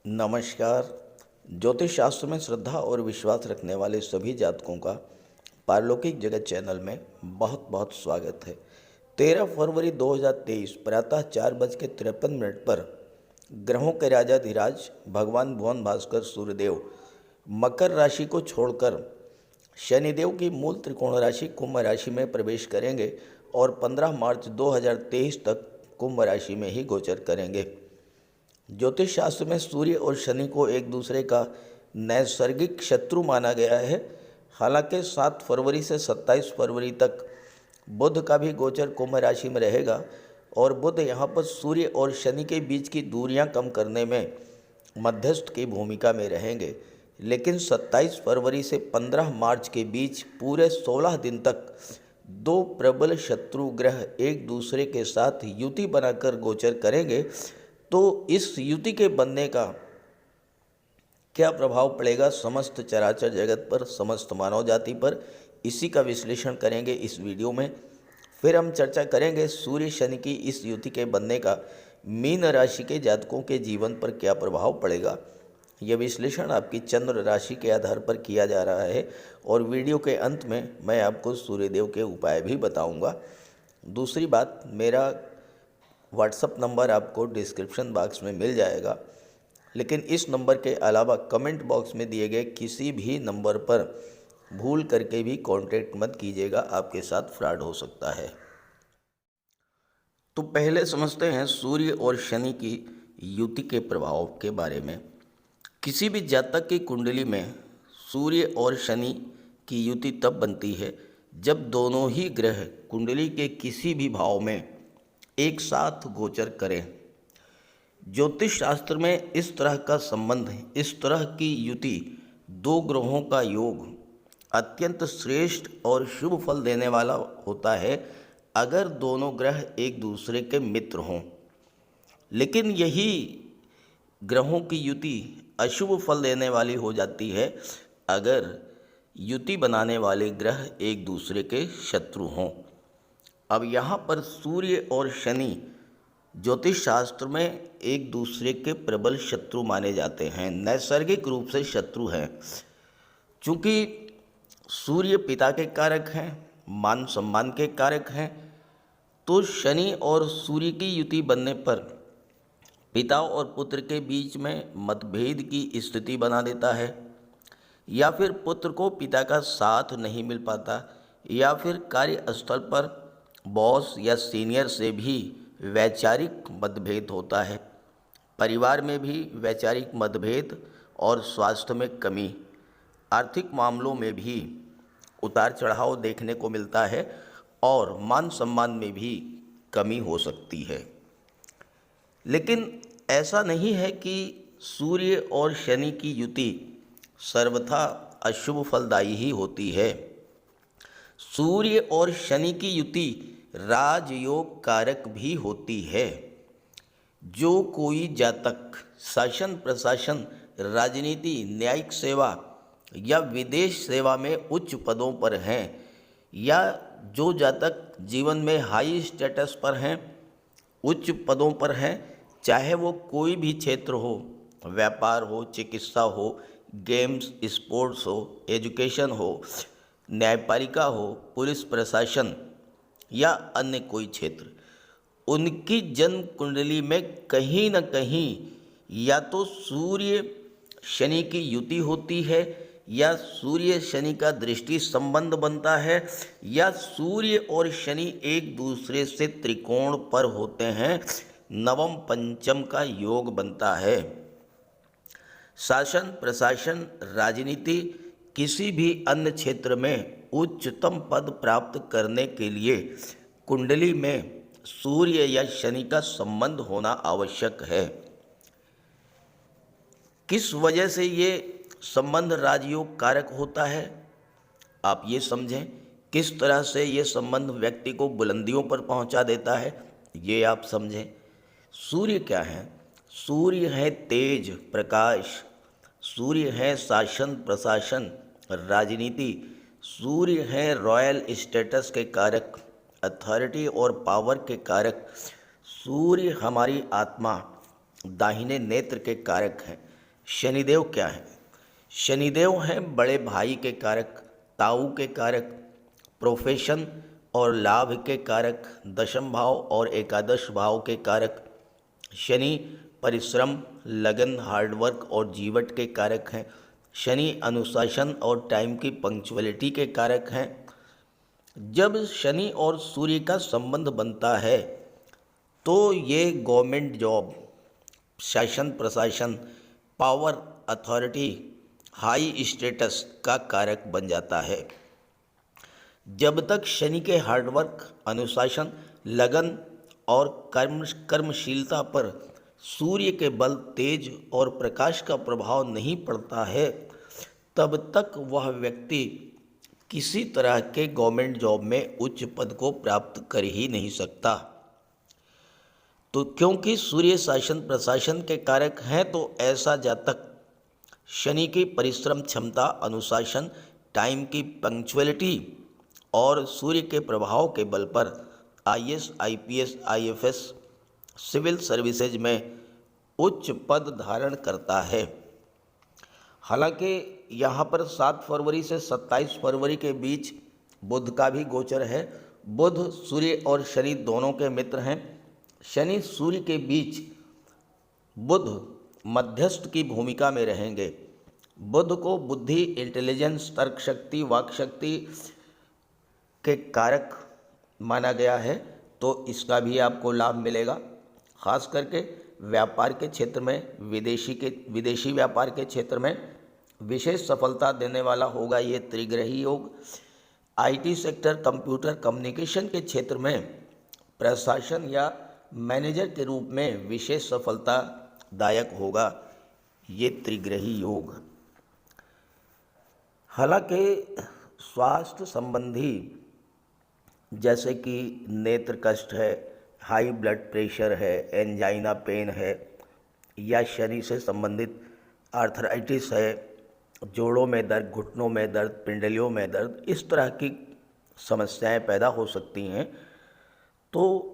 नमस्कार। ज्योतिष शास्त्र में श्रद्धा और विश्वास रखने वाले सभी जातकों का पारलौकिक जगत चैनल में बहुत बहुत स्वागत है। 13 फरवरी 2023 प्रातः 4:53 पर ग्रहों के राजाधिराज भगवान भुवन भास्कर सूर्यदेव मकर राशि को छोड़कर शनिदेव की मूल त्रिकोण राशि कुंभ राशि में प्रवेश करेंगे और 15 मार्च 2023 तक कुंभ राशि में ही गोचर करेंगे। ज्योतिष शास्त्र में सूर्य और शनि को एक दूसरे का नैसर्गिक शत्रु माना गया है। हालांकि 7 फरवरी से 27 फरवरी तक बुध का भी गोचर कुंभ राशि में रहेगा और बुध यहाँ पर सूर्य और शनि के बीच की दूरियां कम करने में मध्यस्थ की भूमिका में रहेंगे। लेकिन 27 फरवरी से 15 मार्च के बीच पूरे 16 दिन तक दो प्रबल शत्रु ग्रह एक दूसरे के साथ युति बनाकर गोचर करेंगे। तो इस युति के बनने का क्या प्रभाव पड़ेगा समस्त चराचर जगत पर, समस्त मानव जाति पर, इसी का विश्लेषण करेंगे इस वीडियो में। फिर हम चर्चा करेंगे सूर्य शनि की इस युति के बनने का मीन राशि के जातकों के जीवन पर क्या प्रभाव पड़ेगा। यह विश्लेषण आपकी चंद्र राशि के आधार पर किया जा रहा है और वीडियो के अंत में मैं आपको सूर्यदेव के उपाय भी बताऊंगा। दूसरी बात, मेरा व्हाट्सअप नंबर आपको डिस्क्रिप्शन बॉक्स में मिल जाएगा, लेकिन इस नंबर के अलावा कमेंट बॉक्स में दिए गए किसी भी नंबर पर भूल करके भी कांटेक्ट मत कीजिएगा, आपके साथ फ्रॉड हो सकता है। तो पहले समझते हैं सूर्य और शनि की युति के प्रभाव के बारे में। किसी भी जातक की कुंडली में सूर्य और शनि की युति तब बनती है जब दोनों ही ग्रह कुंडली के किसी भी भाव में एक साथ गोचर करें। ज्योतिष शास्त्र में इस तरह का संबंध, इस तरह की युति, दो ग्रहों का योग अत्यंत श्रेष्ठ और शुभ फल देने वाला होता है अगर दोनों ग्रह एक दूसरे के मित्र हों। लेकिन यही ग्रहों की युति अशुभ फल देने वाली हो जाती है अगर युति बनाने वाले ग्रह एक दूसरे के शत्रु हों। अब यहाँ पर सूर्य और शनि ज्योतिष शास्त्र में एक दूसरे के प्रबल शत्रु माने जाते हैं, नैसर्गिक रूप से शत्रु हैं। चूँकि सूर्य पिता के कारक हैं, मान सम्मान के कारक हैं, तो शनि और सूर्य की युति बनने पर पिता और पुत्र के बीच में मतभेद की स्थिति बना देता है, या फिर पुत्र को पिता का साथ नहीं मिल पाता, या फिर कार्यस्थल पर बॉस या सीनियर से भी वैचारिक मतभेद होता है, परिवार में भी वैचारिक मतभेद और स्वास्थ्य में कमी, आर्थिक मामलों में भी उतार चढ़ाव देखने को मिलता है और मान सम्मान में भी कमी हो सकती है। लेकिन ऐसा नहीं है कि सूर्य और शनि की युति सर्वथा अशुभ फलदायी ही होती है। सूर्य और शनि की युति राजयोग कारक भी होती है। जो कोई जातक शासन प्रशासन, राजनीति, न्यायिक सेवा या विदेश सेवा में उच्च पदों पर हैं, या जो जातक जीवन में हाई स्टेटस पर हैं, उच्च पदों पर हैं, चाहे वो कोई भी क्षेत्र हो, व्यापार हो, चिकित्सा हो, गेम्स, स्पोर्ट्स हो, एजुकेशन हो, न्यायपालिका हो, पुलिस प्रशासन या अन्य कोई क्षेत्र, उनकी जन्म कुंडली में कहीं न कहीं या तो सूर्य शनि की युति होती है, या सूर्य शनि का दृष्टि संबंध बनता है, या सूर्य और शनि एक दूसरे से त्रिकोण पर होते हैं, नवम पंचम का योग बनता है। शासन प्रशासन, राजनीति, किसी भी अन्य क्षेत्र में उच्चतम पद प्राप्त करने के लिए कुंडली में सूर्य या शनि का संबंध होना आवश्यक है। किस वजह से ये संबंध राजयोग कारक होता है, आप ये समझें। किस तरह से ये संबंध व्यक्ति को बुलंदियों पर पहुंचा देता है, ये आप समझें। सूर्य क्या है? सूर्य है तेज, प्रकाश। सूर्य है शासन प्रशासन, राजनीति। सूर्य है रॉयल स्टेटस के कारक, अथॉरिटी और पावर के कारक। सूर्य हमारी आत्मा, दाहिने नेत्र के कारक हैं। शनिदेव क्या है? शनिदेव हैं बड़े भाई के कारक, ताऊ के कारक, प्रोफेशन और लाभ के कारक, दशम भाव और एकादश भाव के कारक। शनि परिश्रम, लगन, हार्डवर्क और जीवट के कारक हैं। शनि अनुशासन और टाइम की पंक्चुअलिटी के कारक हैं। जब शनि और सूर्य का संबंध बनता है तो ये गवर्नमेंट जॉब, शासन प्रशासन, पावर, अथॉरिटी, हाई स्टेटस का कारक बन जाता है। जब तक शनि के हार्डवर्क, अनुशासन, लगन और कर्मशीलता पर सूर्य के बल, तेज और प्रकाश का प्रभाव नहीं पड़ता है, तब तक वह व्यक्ति किसी तरह के गवर्नमेंट जॉब में उच्च पद को प्राप्त कर ही नहीं सकता। तो क्योंकि सूर्य शासन प्रशासन के कारक हैं, तो ऐसा जातक शनि की परिश्रम क्षमता, अनुशासन, टाइम की पंक्चुअलिटी और सूर्य के प्रभाव के बल पर IAS, IPS, IFS, civil services में उच्च पद धारण करता है। हालांकि यहाँ पर 7 फरवरी से 27 फरवरी के बीच बुध का भी गोचर है। बुध सूर्य और शनि दोनों के मित्र हैं। शनि सूर्य के बीच बुध मध्यस्थ की भूमिका में रहेंगे। बुध को बुद्धि, इंटेलिजेंस, तर्क शक्ति, वाक शक्ति के कारक माना गया है, तो इसका भी आपको लाभ मिलेगा। खास करके व्यापार के क्षेत्र में, विदेशी व्यापार के क्षेत्र में विशेष सफलता देने वाला होगा ये त्रिग्रही योग। आईटी सेक्टर, कंप्यूटर कम्युनिकेशन के क्षेत्र में प्रशासन या मैनेजर के रूप में विशेष सफलतादायक होगा ये त्रिग्रही योग। हालांकि स्वास्थ्य संबंधी जैसे कि नेत्र कष्ट है, हाई ब्लड प्रेशर है, एंजाइना पेन है या शरीर से संबंधित आर्थराइटिस है, जोड़ों में दर्द, घुटनों में दर्द, पिंडलियों में दर्द, इस तरह की समस्याएं पैदा हो सकती हैं। तो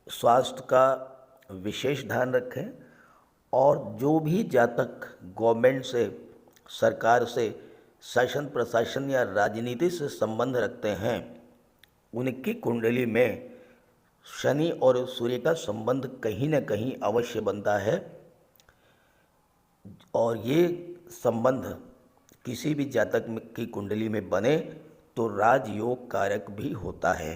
स्वास्थ्य का विशेष ध्यान रखें। और जो भी जातक गवर्नमेंट से, सरकार से, शासन प्रशासन या राजनीति से संबंध रखते हैं, उनकी कुंडली में शनि और सूर्य का संबंध कहीं न कहीं अवश्य बनता है। और ये संबंध किसी भी जातक की कुंडली में बने तो राजयोग कारक भी होता है।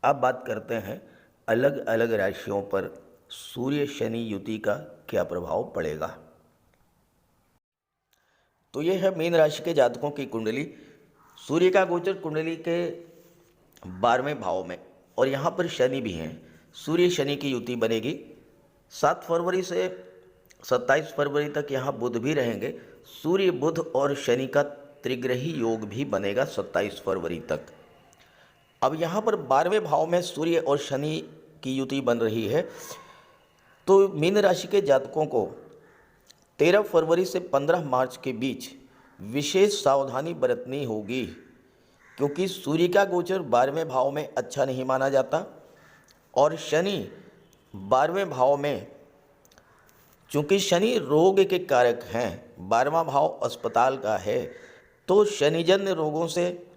अब बात करते हैं अलग अलग राशियों पर सूर्य शनि युति का क्या प्रभाव पड़ेगा। तो ये है मीन राशि के जातकों की कुंडली। सूर्य का गोचर कुंडली के 12वें भाव में, और यहाँ पर शनि भी हैं। सूर्य शनि की युति बनेगी। 7 फरवरी से 27 फरवरी तक यहाँ बुध भी रहेंगे। सूर्य, बुध और शनि का त्रिग्रही योग भी बनेगा 27 फरवरी तक। अब यहाँ पर 12वें भाव में सूर्य और शनि की युति बन रही है, तो मीन राशि के जातकों को 13 फरवरी से 15 मार्च के बीच विशेष सावधानी बरतनी होगी, क्योंकि सूर्य का गोचर 12वें भाव में अच्छा नहीं माना जाता और शनि 12वें भाव में, चूँकि शनि रोग के कारक हैं, 12वां भाव अस्पताल का है, तो शनिजन्य रोगों से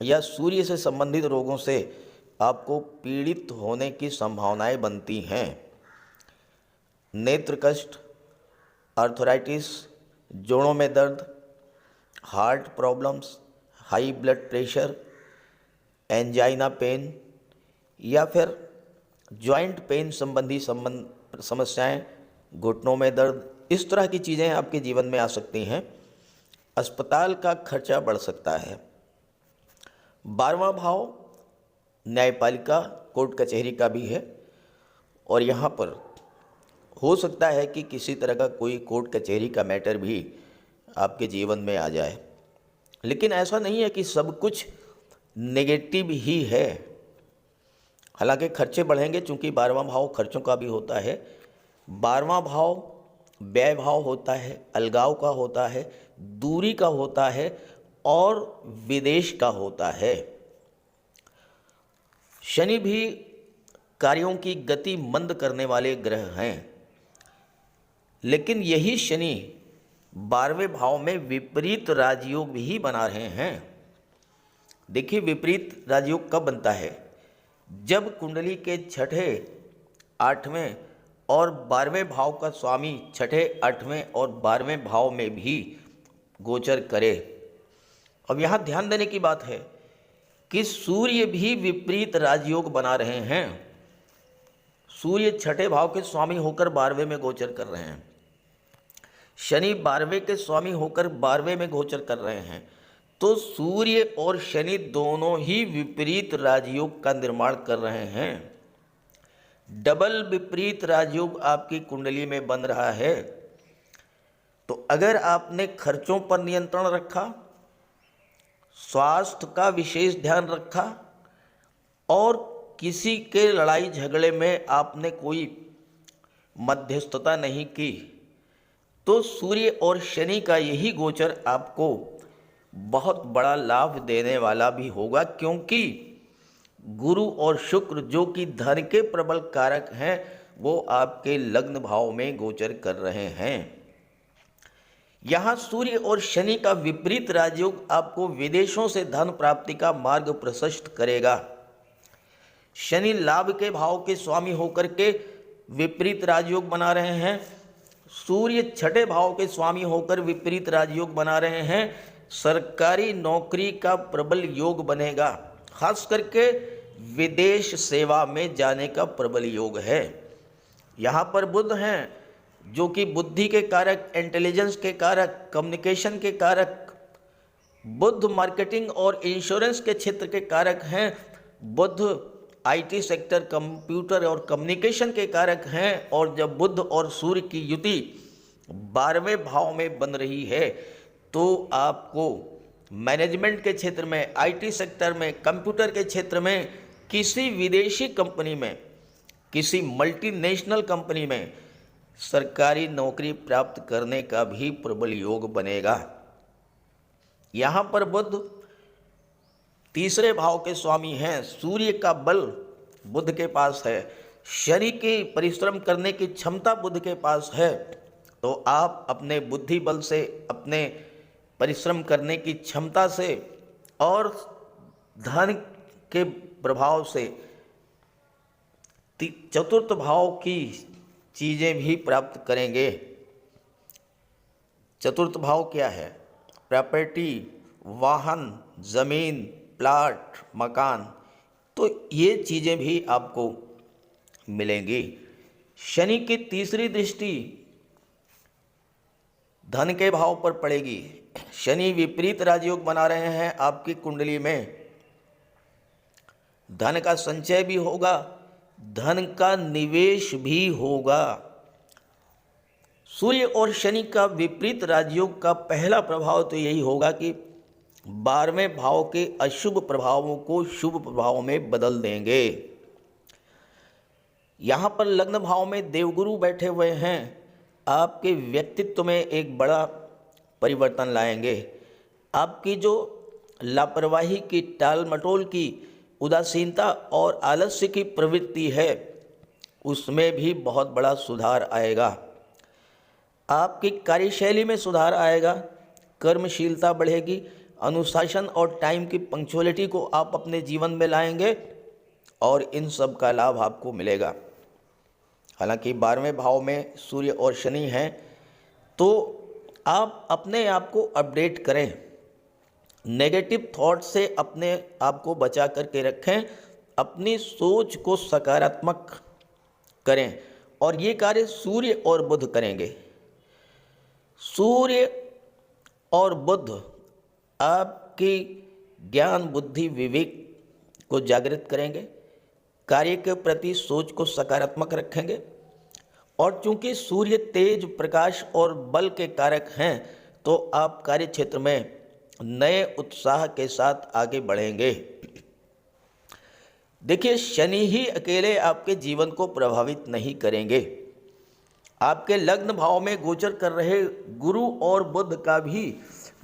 या सूर्य से संबंधित रोगों से आपको पीड़ित होने की संभावनाएं बनती हैं। नेत्र कष्ट, आर्थराइटिस, जोड़ों में दर्द, heart problems, high blood pressure, angina pain या फिर जॉइंट पेन संबंधी समस्याएं, घुटनों में दर्द, इस तरह की चीज़ें आपके जीवन में आ सकती हैं। अस्पताल का खर्चा बढ़ सकता है। 12वां भाव न्यायपालिका, कोर्ट कचहरी का भी है, और यहाँ पर हो सकता है कि किसी तरह का कोई कोर्ट कचहरी का मैटर भी आपके जीवन में आ जाए। लेकिन ऐसा नहीं है कि सब कुछ नेगेटिव ही है। हालांकि खर्चे बढ़ेंगे, चूँकि 12वां भाव खर्चों का भी होता है। 12वां भाव व्यय भाव होता है, अलगाव का होता है, दूरी का होता है और विदेश का होता है। शनि भी कार्यों की गति मंद करने वाले ग्रह हैं। लेकिन यही शनि 12वें भाव में विपरीत राजयोग भी बना रहे हैं। देखिए, विपरीत राजयोग कब बनता है? जब कुंडली के छठे, 8वें और 12वें भाव का स्वामी छठे, 8वें और 12वें भाव में भी गोचर करे। अब यहाँ ध्यान देने की बात है कि सूर्य भी विपरीत राजयोग बना रहे हैं। सूर्य छठे भाव के स्वामी होकर 12वें में गोचर कर रहे हैं, शनि 12वें के स्वामी होकर 12वें में गोचर कर रहे हैं। तो सूर्य और शनि दोनों ही विपरीत राजयोग का निर्माण कर रहे हैं। डबल विपरीत राजयोग आपकी कुंडली में बन रहा है। तो अगर आपने खर्चों पर नियंत्रण रखा, स्वास्थ्य का विशेष ध्यान रखा और किसी के लड़ाई झगड़े में आपने कोई मध्यस्थता नहीं की, तो सूर्य और शनि का यही गोचर आपको बहुत बड़ा लाभ देने वाला भी होगा, क्योंकि गुरु और शुक्र जो कि धन के प्रबल कारक हैं, वो आपके लग्न भाव में गोचर कर रहे हैं। यहाँ सूर्य और शनि का विपरीत राजयोग आपको विदेशों से धन प्राप्ति का मार्ग प्रशस्त करेगा। शनि लाभ के भाव के स्वामी होकर के विपरीत राजयोग बना रहे हैं, सूर्य छठे भाव के स्वामी होकर विपरीत राजयोग बना रहे हैं। सरकारी नौकरी का प्रबल योग बनेगा, खास करके विदेश सेवा में जाने का प्रबल योग है। यहाँ पर बुध हैं जो कि बुद्धि के कारक, इंटेलिजेंस के कारक, कम्युनिकेशन के कारक, बुध मार्केटिंग और इंश्योरेंस के क्षेत्र के कारक हैं। बुध आईटी सेक्टर, कंप्यूटर और कम्युनिकेशन के कारक हैं। और जब बुध और सूर्य की युति 12वें भाव में बन रही है, तो आपको मैनेजमेंट के क्षेत्र में, आईटी सेक्टर में, कंप्यूटर के क्षेत्र में, किसी विदेशी कंपनी में, किसी मल्टीनेशनल कंपनी में सरकारी नौकरी प्राप्त करने का भी प्रबल योग बनेगा। यहाँ पर बुध तीसरे भाव के स्वामी हैं, सूर्य का बल बुध के पास है, शनि की परिश्रम करने की क्षमता बुध के पास है। तो आप अपने बुद्धि बल से, अपने परिश्रम करने की क्षमता से और धन के प्रभाव से चतुर्थ भाव की चीज़ें भी प्राप्त करेंगे। चतुर्थ भाव क्या है? प्रॉपर्टी, वाहन, ज़मीन, प्लाट, मकान, तो ये चीज़ें भी आपको मिलेंगी। शनि की तीसरी दृष्टि धन के भाव पर पड़ेगी। शनि विपरीत राजयोग बना रहे हैं आपकी कुंडली में। धन का संचय भी होगा, धन का निवेश भी होगा। सूर्य और शनि का विपरीत राजयोग का पहला प्रभाव तो यही होगा कि 12वें भाव के अशुभ प्रभावों को शुभ प्रभाव में बदल देंगे। यहाँ पर लग्न भाव में देवगुरु बैठे हुए हैं, आपके व्यक्तित्व में एक बड़ा परिवर्तन लाएंगे। आपकी जो लापरवाही की, टाल मटोल की, उदासीनता और आलस्य की प्रवृत्ति है, उसमें भी बहुत बड़ा सुधार आएगा। आपकी कार्यशैली में सुधार आएगा, कर्मशीलता बढ़ेगी, अनुशासन और टाइम की पंक्चुअलिटी को आप अपने जीवन में लाएंगे और इन सब का लाभ आपको मिलेगा। हालांकि 12वें भाव में सूर्य और शनि हैं, तो आप अपने आप को अपडेट करें, नेगेटिव थॉट से अपने आप को बचा करके रखें, अपनी सोच को सकारात्मक करें और ये कार्य सूर्य और बुध करेंगे। सूर्य और बुध आपकी ज्ञान, बुद्धि, विवेक को जागृत करेंगे, कार्य के प्रति सोच को सकारात्मक रखेंगे। और चूंकि सूर्य तेज, प्रकाश और बल के कारक हैं, तो आप कार्य क्षेत्र में नए उत्साह के साथ आगे बढ़ेंगे। देखिए, शनि ही अकेले आपके जीवन को प्रभावित नहीं करेंगे, आपके लग्न भाव में गोचर कर रहे गुरु और बुध का भी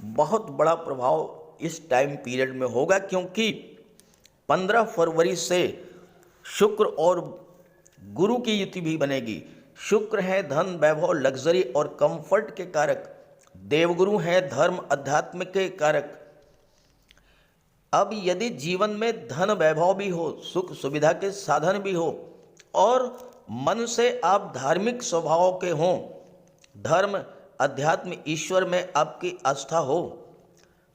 बहुत बड़ा प्रभाव इस टाइम पीरियड में होगा, क्योंकि 15 फरवरी से शुक्र और गुरु की युति भी बनेगी। शुक्र है धन वैभव लग्जरी और कंफर्ट के कारक। देवगुरु हैं धर्म अध्यात्म के कारक। अब यदि जीवन में धन वैभव भी हो, सुख सुविधा के साधन भी हो और मन से आप धार्मिक स्वभाव के हों, धर्म अध्यात्म ईश्वर में आपकी आस्था हो,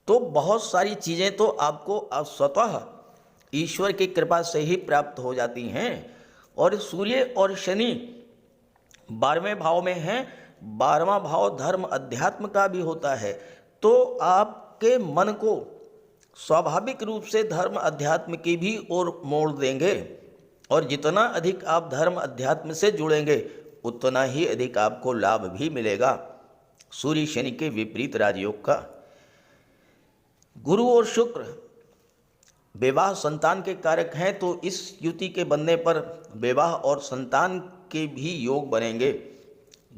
तो बहुत सारी चीज़ें तो आपको स्वतः ईश्वर की कृपा से ही प्राप्त हो जाती हैं। और सूर्य और शनि 12वें भाव में हैं। 12वां भाव धर्म अध्यात्म का भी होता है, तो आपके मन को स्वाभाविक रूप से धर्म अध्यात्म की भी ओर मोड़ देंगे। और जितना अधिक आप धर्म अध्यात्म से जुड़ेंगे उतना ही अधिक आपको लाभ भी मिलेगा। सूर्य शनि के विपरीत राजयोग का। गुरु और शुक्र विवाह संतान के कारक हैं, तो इस युति के बनने पर विवाह और संतान के भी योग बनेंगे।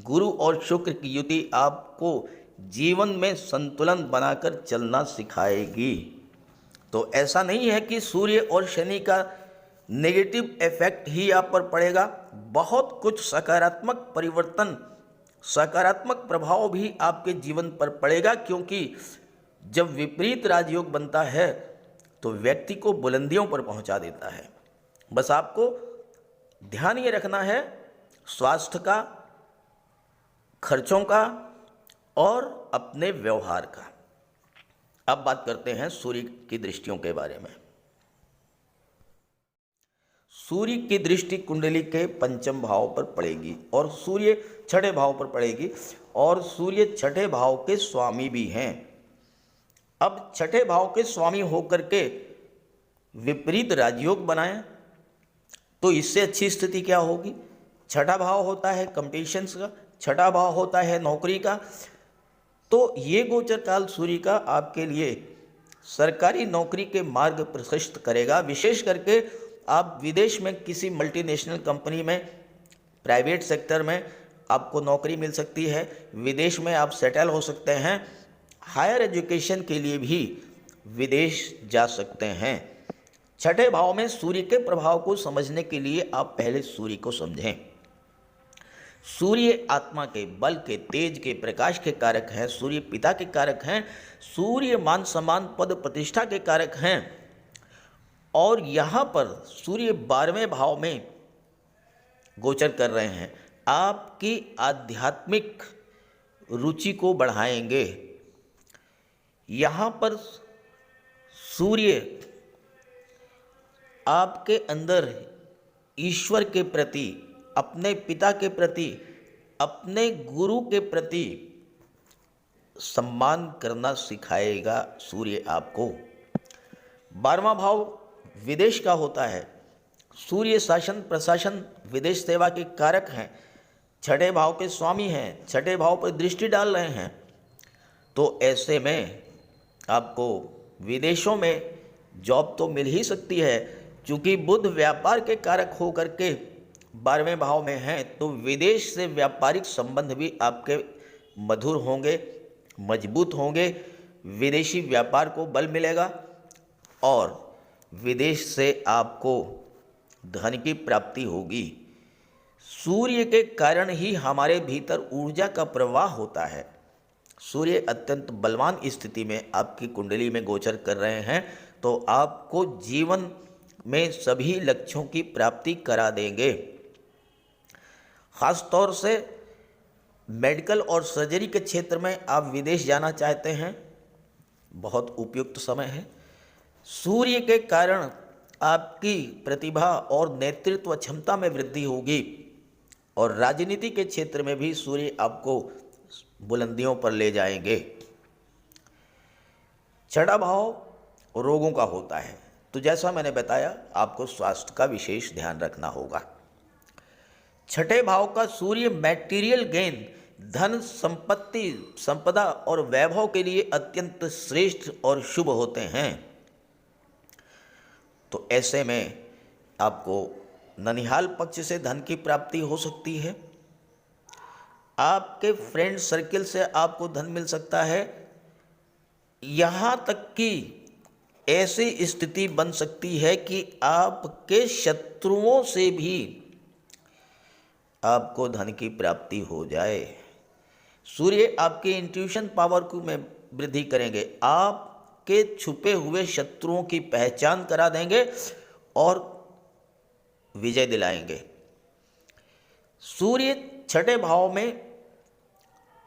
गुरु और शुक्र की युति आपको जीवन में संतुलन बनाकर चलना सिखाएगी। तो ऐसा नहीं है कि सूर्य और शनि का नेगेटिव इफेक्ट ही आप पर पड़ेगा, बहुत कुछ सकारात्मक परिवर्तन, सकारात्मक प्रभाव भी आपके जीवन पर पड़ेगा। क्योंकि जब विपरीत राजयोग बनता है तो व्यक्ति को बुलंदियों पर पहुंचा देता है। बस आपको ध्यान ये रखना है स्वास्थ्य का, खर्चों का और अपने व्यवहार का। अब बात करते हैं सूर्य की दृष्टियों के बारे में। सूर्य की दृष्टि कुंडली के पंचम भाव पर पड़ेगी और सूर्य छठे भाव पर पड़ेगी और सूर्य छठे भाव के स्वामी भी हैं। अब छठे भाव के स्वामी होकर के विपरीत राजयोग बनाएं तो इससे अच्छी स्थिति क्या होगी। छठा भाव होता है कंपटीशंस का, छठा भाव होता है नौकरी का। तो ये गोचर काल सूर्य का आपके लिए सरकारी नौकरी के मार्ग प्रशस्त करेगा। विशेष करके आप विदेश में किसी मल्टीनेशनल कंपनी में, प्राइवेट सेक्टर में आपको नौकरी मिल सकती है, विदेश में आप सेटल हो सकते हैं, हायर एजुकेशन के लिए भी विदेश जा सकते हैं। छठे भाव में सूर्य के प्रभाव को समझने के लिए आप पहले सूर्य को समझें। सूर्य आत्मा के बल के, तेज के, प्रकाश के कारक हैं। सूर्य पिता के कारक हैं। सूर्य मान सम्मान पद प्रतिष्ठा के कारक हैं। और यहाँ पर सूर्य 12वें भाव में गोचर कर रहे हैं, आपकी आध्यात्मिक रुचि को बढ़ाएंगे। यहाँ पर सूर्य आपके अंदर ईश्वर के प्रति, अपने पिता के प्रति, अपने गुरु के प्रति सम्मान करना सिखाएगा सूर्य आपको। 12वां भाव विदेश का होता है। सूर्य शासन प्रशासन विदेश सेवा के कारक हैं, छठे भाव के स्वामी हैं, छठे भाव पर दृष्टि डाल रहे हैं। तो ऐसे में आपको विदेशों में जॉब तो मिल ही सकती है। चूँकि बुध व्यापार के कारक हो करके 12वें भाव में हैं, तो विदेश से व्यापारिक संबंध भी आपके मधुर होंगे, मजबूत होंगे। विदेशी व्यापार को बल मिलेगा और विदेश से आपको धन की प्राप्ति होगी। सूर्य के कारण ही हमारे भीतर ऊर्जा का प्रवाह होता है। सूर्य अत्यंत बलवान स्थिति में आपकी कुंडली में गोचर कर रहे हैं, तो आपको जीवन में सभी लक्ष्यों की प्राप्ति करा देंगे। खास तौर से मेडिकल और सर्जरी के क्षेत्र में आप विदेश जाना चाहते हैं, बहुत उपयुक्त समय है। सूर्य के कारण आपकी प्रतिभा और नेतृत्व क्षमता में वृद्धि होगी और राजनीति के क्षेत्र में भी सूर्य आपको बुलंदियों पर ले जाएंगे। छठा भाव रोगों का होता है, तो जैसा मैंने बताया आपको स्वास्थ्य का विशेष ध्यान रखना होगा। छठे भाव का सूर्य मैटीरियल गेन, धन संपत्ति, संपदा और वैभव के लिए अत्यंत श्रेष्ठ और शुभ होते हैं। तो ऐसे में आपको ननिहाल पक्ष से धन की प्राप्ति हो सकती है। आपके फ्रेंड सर्किल से आपको धन मिल सकता है। यहाँ तक कि ऐसी स्थिति बन सकती है कि आपके शत्रुओं से भी आपको धन की प्राप्ति हो जाए। सूर्य आपके इंट्यूशन पावर को में वृद्धि करेंगे, आपके छुपे हुए शत्रुओं की पहचान करा देंगे और विजय दिलाएंगे। सूर्य छठे भाव में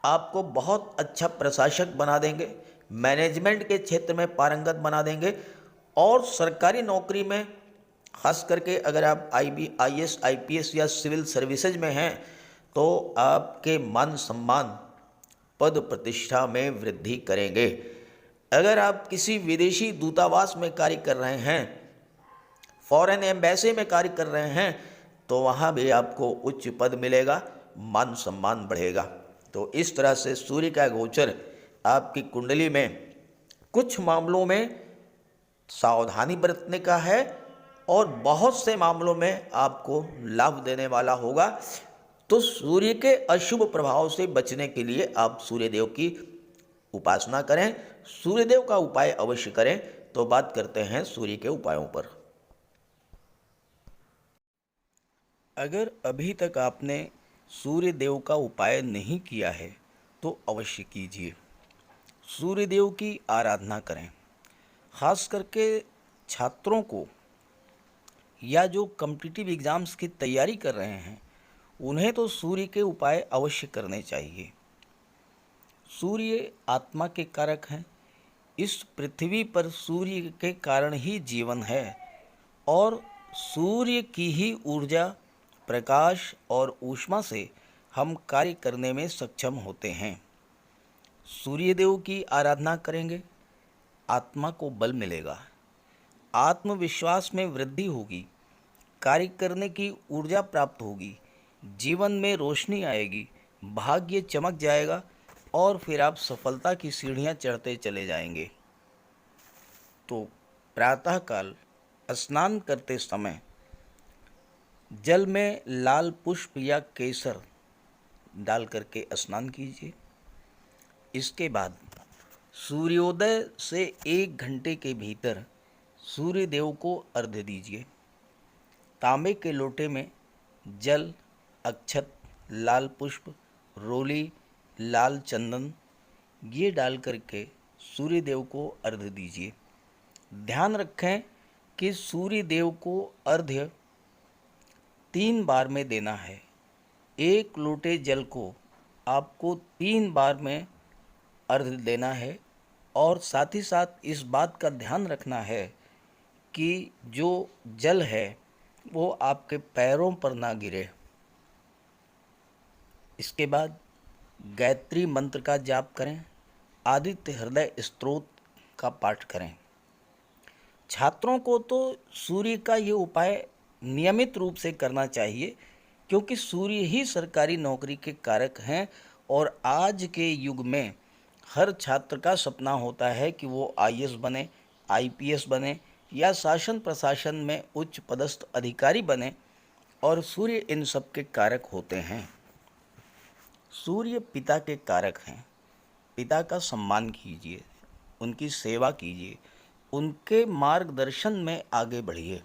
आपको बहुत अच्छा प्रशासक बना देंगे, मैनेजमेंट के क्षेत्र में पारंगत बना देंगे और सरकारी नौकरी में खास करके अगर आप IAS IPS या सिविल सर्विसेज में हैं तो आपके मान सम्मान पद प्रतिष्ठा में वृद्धि करेंगे। अगर आप किसी विदेशी दूतावास में कार्य कर रहे हैं, फॉरेन एम्बेसी में कार्य कर रहे हैं, तो वहाँ भी आपको उच्च पद मिलेगा, मान सम्मान बढ़ेगा। तो इस तरह से सूर्य का गोचर आपकी कुंडली में कुछ मामलों में सावधानी बरतने का है और बहुत से मामलों में आपको लाभ देने वाला होगा। तो सूर्य के अशुभ प्रभाव से बचने के लिए आप सूर्यदेव की उपासना करें, सूर्यदेव का उपाय अवश्य करें। तो बात करते हैं सूर्य के उपायों पर। अगर अभी तक आपने सूर्यदेव का उपाय नहीं किया है तो अवश्य कीजिए। सूर्यदेव की आराधना करें। खास करके छात्रों को या जो कॉम्पिटिटिव एग्ज़ाम्स की तैयारी कर रहे हैं उन्हें तो सूर्य के उपाय अवश्य करने चाहिए। सूर्य आत्मा के कारक हैं। इस पृथ्वी पर सूर्य के कारण ही जीवन है और सूर्य की ही ऊर्जा, प्रकाश और ऊष्मा से हम कार्य करने में सक्षम होते हैं। सूर्यदेव की आराधना करेंगे, आत्मा को बल मिलेगा, आत्मविश्वास में वृद्धि होगी, कार्य करने की ऊर्जा प्राप्त होगी, जीवन में रोशनी आएगी, भाग्य चमक जाएगा और फिर आप सफलता की सीढ़ियां चढ़ते चले जाएंगे। तो प्रातःकाल स्नान करते समय जल में लाल पुष्प या केसर डाल करके स्नान कीजिए। इसके बाद सूर्योदय से 1 घंटे के भीतर सूर्यदेव को अर्घ्य दीजिए। तांबे के लोटे में जल, अक्षत, लाल पुष्प, रोली, लाल चंदन ये डाल करके सूर्यदेव को अर्घ्य दीजिए। ध्यान रखें कि सूर्यदेव को अर्घ्य 3 बार में देना है। 1 लोटे जल को आपको 3 बार में अर्घ्य देना है और साथ ही साथ इस बात का ध्यान रखना है कि जो जल है वो आपके पैरों पर ना गिरे। इसके बाद गायत्री मंत्र का जाप करें, आदित्य हृदय स्तोत्र का पाठ करें। छात्रों को तो सूर्य का ये उपाय नियमित रूप से करना चाहिए क्योंकि सूर्य ही सरकारी नौकरी के कारक हैं और आज के युग में हर छात्र का सपना होता है कि वो IAS बने, IPS बने या शासन प्रशासन में उच्च पदस्थ अधिकारी बने और सूर्य इन सब के कारक होते हैं। सूर्य पिता के कारक हैं। पिता का सम्मान कीजिए, उनकी सेवा कीजिए, उनके मार्गदर्शन में आगे बढ़िए।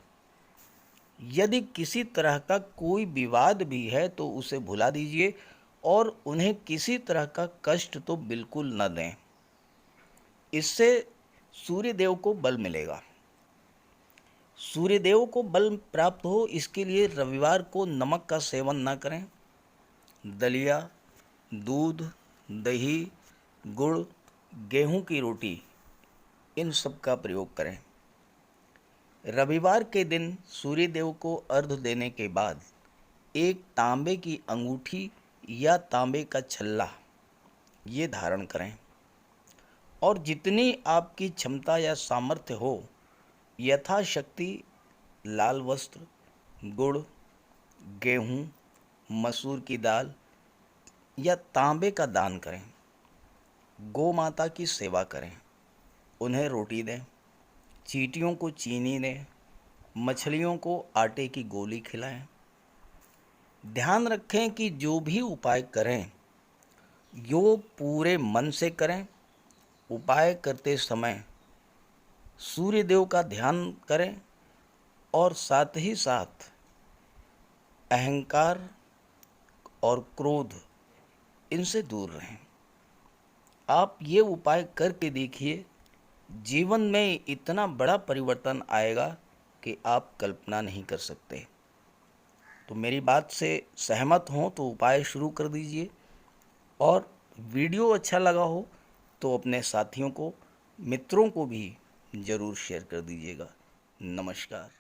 यदि किसी तरह का कोई विवाद भी है तो उसे भुला दीजिए और उन्हें किसी तरह का कष्ट तो बिल्कुल न दें। इससे सूर्यदेव को बल मिलेगा। सूर्यदेव को बल प्राप्त हो इसके लिए रविवार को नमक का सेवन न करें। दलिया, दूध, दही, गुड़, गेहूं की रोटी इन सब का प्रयोग करें। रविवार के दिन सूर्यदेव को अर्घ्य देने के बाद एक तांबे की अंगूठी या तांबे का छल्ला ये धारण करें और जितनी आपकी क्षमता या सामर्थ्य हो यथाशक्ति लाल वस्त्र, गुड़, गेहूं, मसूर की दाल या तांबे का दान करें। गौ माता की सेवा करें, उन्हें रोटी दें, चींटियों को चीनी दें, मछलियों को आटे की गोली खिलाएं। ध्यान रखें कि जो भी उपाय करें यो पूरे मन से करें। उपाय करते समय सूर्यदेव का ध्यान करें और साथ ही साथ अहंकार, और क्रोध, इनसे दूर रहें। आप ये उपाय करके देखिए, जीवन में इतना बड़ा परिवर्तन आएगा कि आप कल्पना नहीं कर सकते। तो मेरी बात से सहमत हों तो उपाय शुरू कर दीजिए, और वीडियो अच्छा लगा हो तो अपने साथियों को, मित्रों को भी ज़रूर शेयर कर दीजिएगा। नमस्कार।